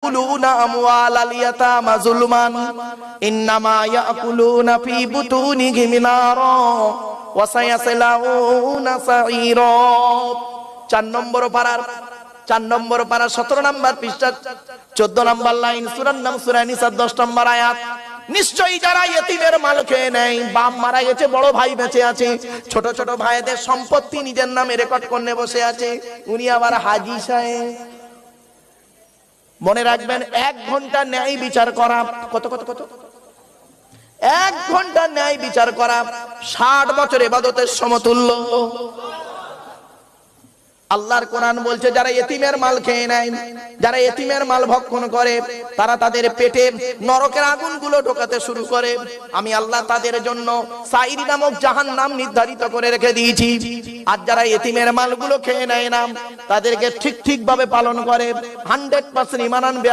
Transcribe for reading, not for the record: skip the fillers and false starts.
يأكلون أموال اليتامى ظلما إنما يأكلون في بطونهم نارا وسيصلون سعيرا। 4 নম্বর পারা 17 নম্বর পৃষ্ঠা 14 নম্বর লাইন, সূরার নাম সূরা নিসা 10 নম্বর আয়াত। নিশ্চয়ই যারা ইতিমের মাল খেয়ে নেয়, বাপ মারা গেছে, বড় ভাই বেঁচে আছে, ছোট ছোট ভাইদের সম্পত্তি নিজের নামে রেকর্ড করে বসে আছে, উনি আবার হাজী সাহেব। মনে রাখবেন, 1 ঘন্টা ন্যায় বিচার করা কত 1 ঘন্টা ন্যায় বিচার করা 60 বছর ইবাদতের সমতুল্য। আল্লাহর কোরআন বলছে, যারা ইতিমের মাল খেয়ে নেয়, যারা ইতিমের মাল ভক্ষণ করে, তারা তাদের পেটে নরকের আগুনগুলো ঢোকাতে শুরু করে। আমি আল্লাহ তাদের জন্য সাইর নামক জাহান্নাম নির্ধারিত করে রেখে দিয়েছি। আর যারা ইতিমের মালগুলো খেয়ে নেয় না, তাদেরকে ঠিক ভাবে পালন করে, 100% ঈমান আনবে।